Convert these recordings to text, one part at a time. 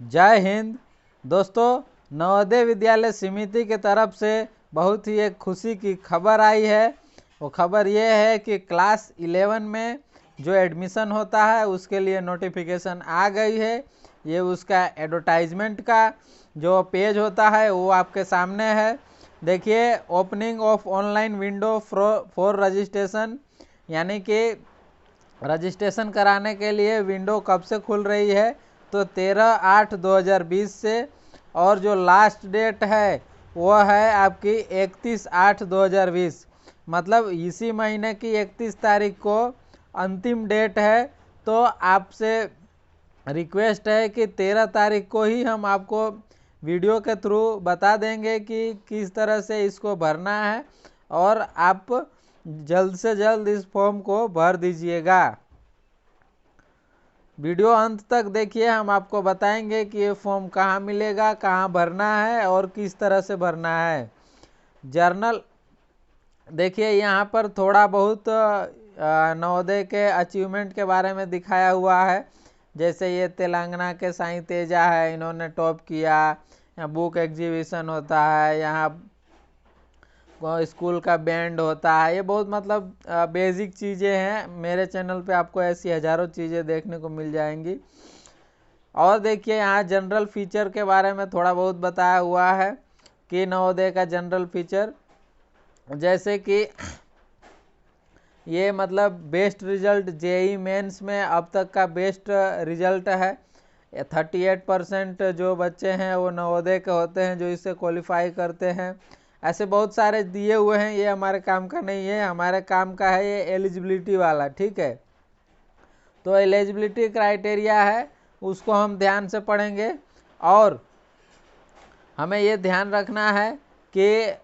जय हिंद। दोस्तों, नवोदय विद्यालय समिति की तरफ से बहुत ही एक खुशी की खबर आई है। वो खबर ये है कि क्लास 11 में जो एडमिशन होता है उसके लिए नोटिफिकेशन आ गई है। ये उसका एडवर्टाइजमेंट का जो पेज होता है वो आपके सामने है। देखिए, opening of online window for registration, यानी कि रजिस्ट्रेशन कराने के लिए विंडो कब से खुल रही है, तो 13/8/2020 से। और जो लास्ट डेट है वो है आपकी 31/8/2020, मतलब इसी महीने की 31 तारीख को अंतिम डेट है। तो आपसे रिक्वेस्ट है कि 13 तारीख को ही हम आपको वीडियो के थ्रू बता देंगे कि किस तरह से इसको भरना है, और आप जल्द से जल्द इस फॉर्म को भर दीजिएगा। वीडियो अंत तक देखिए, हम आपको बताएंगे कि ये फॉर्म कहाँ मिलेगा, कहाँ भरना है और किस तरह से भरना है। जर्नल देखिए, यहाँ पर थोड़ा बहुत नवोदय के अचीवमेंट के बारे में दिखाया हुआ है। जैसे ये तेलंगाना के साईं तेजा है, इन्होंने टॉप किया। यहाँ बुक एग्जीबिशन होता है, यहाँ स्कूल का बैंड होता है। ये बहुत मतलब बेसिक चीज़ें हैं। मेरे चैनल पे आपको ऐसी हज़ारों चीज़ें देखने को मिल जाएंगी। और देखिए, यहाँ जनरल फीचर के बारे में थोड़ा बहुत बताया हुआ है कि नवोदय का जनरल फीचर, जैसे कि ये मतलब बेस्ट रिजल्ट जेई मेंस में अब तक का बेस्ट रिजल्ट है। 38% जो बच्चे हैं वो नवोदय के होते हैं जो इससे क्वालिफाई करते हैं। ऐसे बहुत सारे दिए हुए हैं, ये हमारे काम का नहीं है। हमारे काम का है ये एलिजिबिलिटी वाला, ठीक है। तो एलिजिबिलिटी क्राइटेरिया है, उसको हम ध्यान से पढ़ेंगे। और हमें ये ध्यान रखना है कि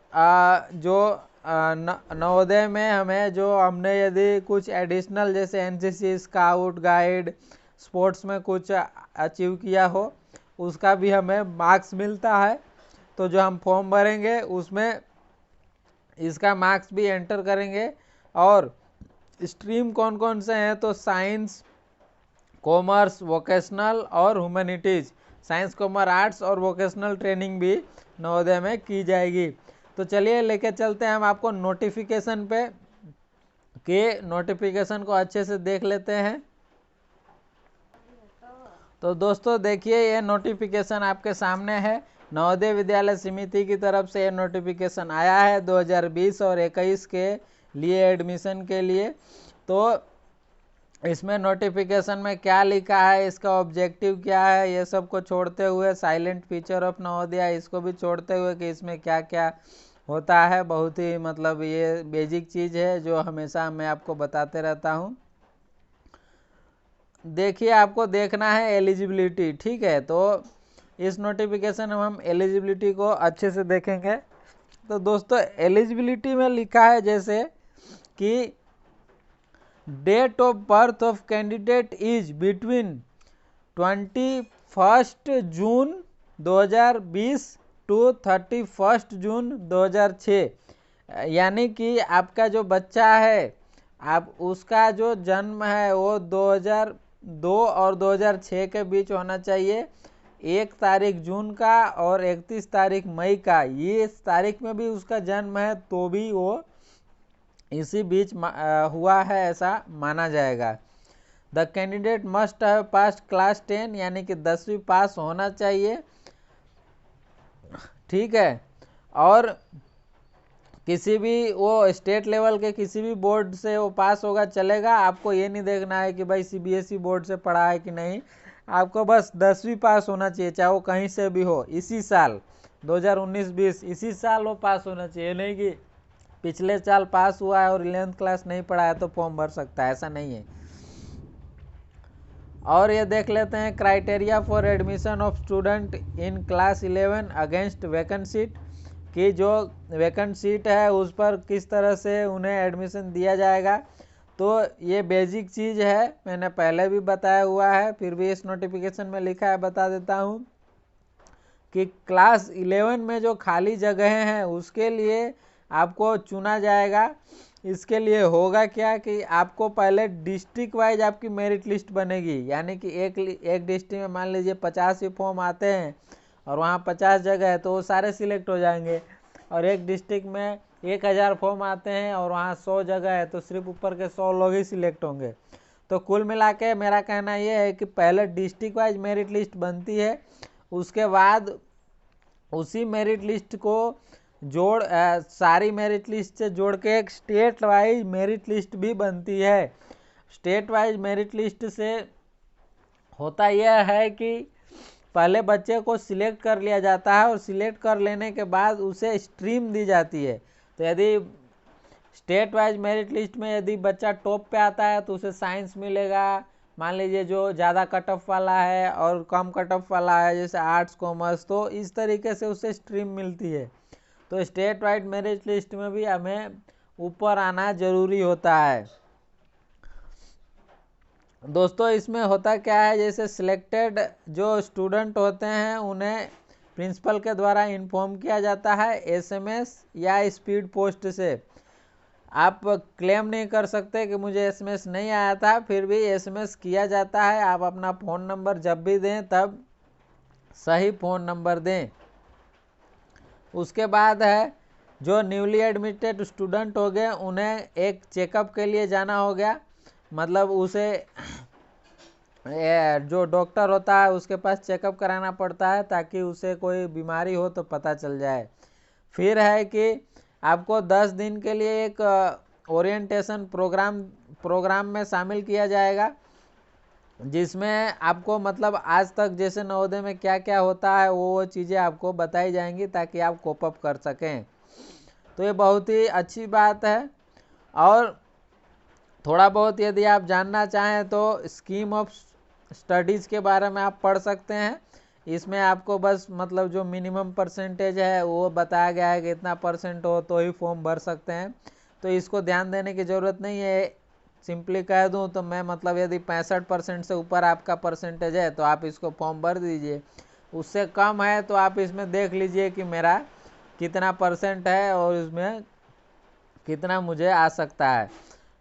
जो नवोदय में हमें जो हमने यदि कुछ एडिशनल जैसे एनसीसी, स्काउट गाइड, स्पोर्ट्स में कुछ अचीव किया हो, उसका भी हमें मार्क्स मिलता है। तो जो हम फॉर्म भरेंगे उसमें इसका मार्क्स भी एंटर करेंगे। और स्ट्रीम कौन कौन से हैं, तो साइंस, कॉमर्स, वोकेशनल और ह्यूमैनिटीज़। साइंस, कॉमर्स, आर्ट्स और वोकेशनल ट्रेनिंग भी नवोदय में की जाएगी। तो चलिए लेके चलते हैं हम आपको नोटिफिकेशन पे, कि नोटिफिकेशन को अच्छे से देख लेते हैं। तो दोस्तों देखिए, ये नोटिफिकेशन आपके सामने है। नवोदय विद्यालय समिति की तरफ से ये नोटिफिकेशन आया है 2020 और 21 के लिए एडमिशन के लिए। तो इसमें नोटिफिकेशन में क्या लिखा है, इसका ऑब्जेक्टिव क्या है, ये सब को छोड़ते हुए, साइलेंट फीचर ऑफ नवोदय इसको भी छोड़ते हुए कि इसमें क्या क्या होता है, बहुत ही मतलब ये बेसिक चीज़ है जो हमेशा मैं आपको बताते रहता हूँ। देखिए, आपको देखना है एलिजिबिलिटी, ठीक है। तो इस नोटिफिकेशन में हम एलिजिबिलिटी को अच्छे से देखेंगे। तो दोस्तों, एलिजिबिलिटी में लिखा है जैसे कि date of birth of candidate is between 21 June 2020 to 31 June 2006। यानी कि आपका जो बच्चा है, आप उसका जो जन्म है वो 2002 और 2006 के बीच होना चाहिए। 1 तारीख जून का और 31 तारीख मई का, ये इस तारीख में भी उसका जन्म है तो भी वो इसी बीच हुआ है ऐसा माना जाएगा। The candidate must have pass class 10, यानी कि 10वीं पास होना चाहिए, ठीक है। और किसी भी वो स्टेट लेवल के किसी भी बोर्ड से वो पास होगा चलेगा। आपको ये नहीं देखना है कि भाई सीबीएसई बोर्ड से पढ़ा है कि नहीं, आपको बस 10वीं पास होना चाहिए, चाहे वो कहीं से भी हो। इसी साल 2019-20 इसी साल वो पास होना चाहिए, नहीं कि पिछले साल पास हुआ है और 11th क्लास नहीं पढ़ा है तो फॉर्म भर सकता है, ऐसा नहीं है। और ये देख लेते हैं criteria for admission of student in class 11 against vacant seat, कि जो वैकेंट सीट है उस पर किस तरह से उन्हें एडमिशन दिया जाएगा। तो ये बेसिक चीज़ है, मैंने पहले भी बताया हुआ है, फिर भी इस नोटिफिकेशन में लिखा है, बता देता हूँ कि क्लास 11 में जो खाली जगह हैं उसके लिए आपको चुना जाएगा। इसके लिए होगा क्या कि आपको पहले डिस्ट्रिक्ट वाइज आपकी मेरिट लिस्ट बनेगी, यानी कि एक डिस्ट्रिक्ट में मान लीजिए 50 ही फॉर्म आते हैं और वहाँ 50 जगह है तो वो सारे सिलेक्ट हो जाएंगे। और एक डिस्ट्रिक्ट में 1000 फॉर्म आते हैं और वहाँ 100 जगह है तो सिर्फ ऊपर के 100 लोग ही सिलेक्ट होंगे। तो कुल मिला के मेरा कहना ये है कि पहले डिस्ट्रिक्ट वाइज मेरिट लिस्ट बनती है, उसके बाद उसी मेरिट लिस्ट को सारी मेरिट लिस्ट से जोड़ के एक स्टेट वाइज मेरिट लिस्ट भी बनती है। स्टेट वाइज मेरिट लिस्ट से होता यह है कि पहले बच्चे को सिलेक्ट कर लिया जाता है और सिलेक्ट कर लेने के बाद उसे स्ट्रीम दी जाती है। तो यदि स्टेट वाइज मेरिट लिस्ट में यदि बच्चा टॉप पे आता है तो उसे साइंस मिलेगा, मान लीजिए जो ज़्यादा कट ऑफ वाला है और कम कट ऑफ वाला है जैसे आर्ट्स कॉमर्स, तो इस तरीके से उसे स्ट्रीम मिलती है। तो स्टेट वाइड मेरिट लिस्ट में भी हमें ऊपर आना जरूरी होता है। दोस्तों इसमें होता क्या है, जैसे सिलेक्टेड जो स्टूडेंट होते हैं उन्हें प्रिंसिपल के द्वारा इन्फॉर्म किया जाता है एसएमएस या स्पीड पोस्ट से। आप क्लेम नहीं कर सकते कि मुझे एसएमएस नहीं आया था, फिर भी एसएमएस किया जाता है। आप अपना फ़ोन नंबर जब भी दें तब सही फ़ोन नंबर दें। उसके बाद है जो न्यूली एडमिटेड स्टूडेंट हो गए उन्हें एक चेकअप के लिए जाना हो गया, मतलब उसे जो डॉक्टर होता है उसके पास चेकअप कराना पड़ता है ताकि उसे कोई बीमारी हो तो पता चल जाए। फिर है कि आपको 10 दिन के लिए एक ओरिएंटेशन प्रोग्राम में शामिल किया जाएगा, जिसमें आपको मतलब आज तक जैसे नवोदय में क्या क्या होता है वो चीज़ें आपको बताई जाएंगी ताकि आप कोप अप कर सकें। तो ये बहुत ही अच्छी बात है। और थोड़ा बहुत यदि आप जानना चाहें तो स्कीम ऑफ स्टडीज़ के बारे में आप पढ़ सकते हैं। इसमें आपको बस मतलब जो मिनिमम परसेंटेज है वो बताया गया है कि इतना परसेंट हो तो ही फॉर्म भर सकते हैं, तो इसको ध्यान देने की ज़रूरत नहीं है। सिंपली कह दूं तो मैं मतलब यदि 65% से ऊपर आपका परसेंटेज है तो आप इसको फॉर्म भर दीजिए, उससे कम है तो आप इसमें देख लीजिए कि मेरा कितना परसेंट है और इसमें कितना मुझे आ सकता है।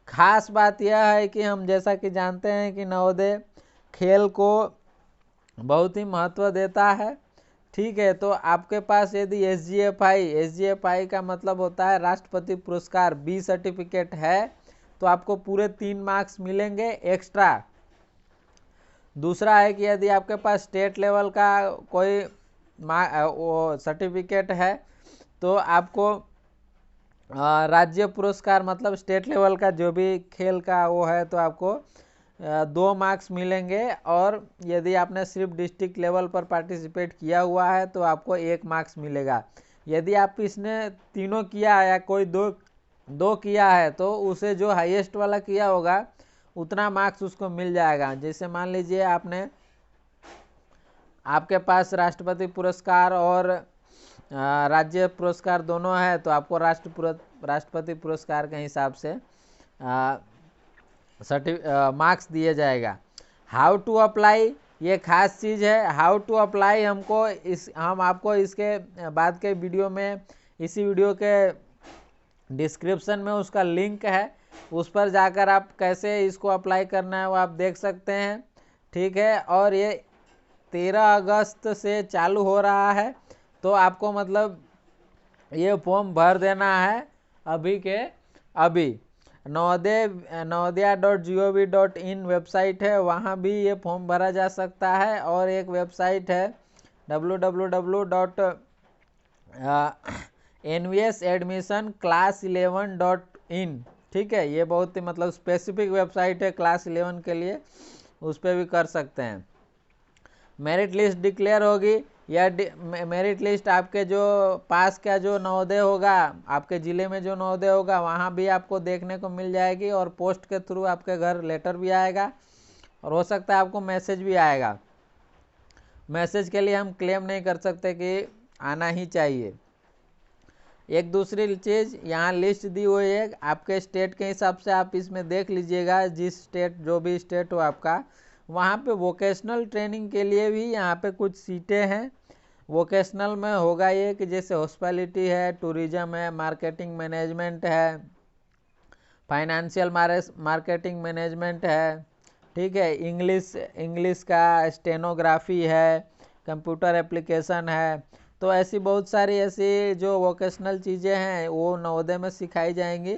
खास बात यह है कि हम जैसा कि जानते हैं कि नवोदय खेल को बहुत ही महत्व देता है, ठीक है। तो आपके पास यदि एसजीएफआई का मतलब होता है राष्ट्रपति पुरस्कार बी सर्टिफिकेट है तो आपको पूरे 3 मार्क्स मिलेंगे एक्स्ट्रा। दूसरा है कि यदि आपके पास स्टेट लेवल का कोई सर्टिफिकेट है तो आपको राज्य पुरस्कार मतलब स्टेट लेवल का जो भी खेल का वो है तो आपको 2 मार्क्स मिलेंगे। और यदि आपने सिर्फ डिस्ट्रिक्ट लेवल पर पार्टिसिपेट किया हुआ है तो आपको 1 मार्क्स मिलेगा। यदि आप इसने तीनों किया या कोई दो किया है तो उसे जो हाईएस्ट वाला किया होगा उतना मार्क्स उसको मिल जाएगा। जैसे मान लीजिए आपके पास राष्ट्रपति पुरस्कार और राज्य पुरस्कार दोनों है तो आपको राष्ट्रपति पुरस्कार के हिसाब से मार्क्स दिए जाएगा। हाउ टू अप्लाई ये खास चीज़ है। हाउ टू अप्लाई हम आपको इसके बाद के वीडियो में, इसी वीडियो के डिस्क्रिप्शन में उसका लिंक है, उस पर जाकर आप कैसे इसको अप्लाई करना है वो आप देख सकते हैं, ठीक है। और ये 13 अगस्त से चालू हो रहा है तो आपको मतलब ये फॉर्म भर देना है अभी के अभी। नवोदया.gov.in वेबसाइट है, वहाँ भी ये फॉर्म भरा जा सकता है। और एक वेबसाइट है www.nvsadmissionclass11.in, ठीक है। ये बहुत ही मतलब स्पेसिफिक वेबसाइट है क्लास 11 के लिए, उस पर भी कर सकते हैं। मेरिट लिस्ट डिक्लेयर होगी या मेरिट लिस्ट आपके जो पास का जो नवोदय होगा, आपके ज़िले में जो नवोदय होगा वहाँ भी आपको देखने को मिल जाएगी और पोस्ट के थ्रू आपके घर लेटर भी आएगा और हो सकता है आपको मैसेज भी आएगा। मैसेज के लिए हम क्लेम नहीं कर सकते कि आना ही चाहिए। एक दूसरी चीज़ यहाँ लिस्ट दी हुई है आपके स्टेट के हिसाब से, आप इसमें देख लीजिएगा जिस स्टेट जो भी स्टेट हो आपका, वहाँ पे वोकेशनल ट्रेनिंग के लिए भी यहाँ पे कुछ सीटें हैं। वोकेशनल में होगा ये कि जैसे हॉस्पिटैलिटी है, टूरिज्म है, मार्केटिंग मैनेजमेंट है, फाइनेंशियल मार्केटिंग मैनेजमेंट है, ठीक है, इंग्लिश का स्टेनोग्राफी है, कंप्यूटर एप्लीकेशन है। तो ऐसी बहुत सारी ऐसी जो वोकेशनल चीज़ें हैं वो नवोदय में सिखाई जाएंगी।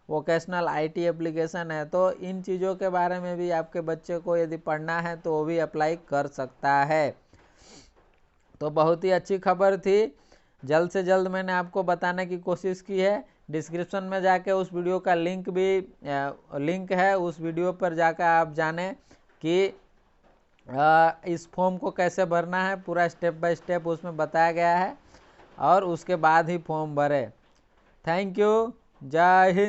वोकेशनल आईटी एप्लीकेशन है, तो इन चीज़ों के बारे में भी आपके बच्चे को यदि पढ़ना है तो वो भी अप्लाई कर सकता है। तो बहुत ही अच्छी खबर थी, जल्द से जल्द मैंने आपको बताने की कोशिश की है। डिस्क्रिप्शन में जाके उस वीडियो का लिंक है, उस वीडियो पर जाकर आप जानें कि इस फॉर्म को कैसे भरना है, पूरा स्टेप बाय स्टेप उसमें बताया गया है, और उसके बाद ही फॉर्म भरें। थैंक यू, जय हिंद।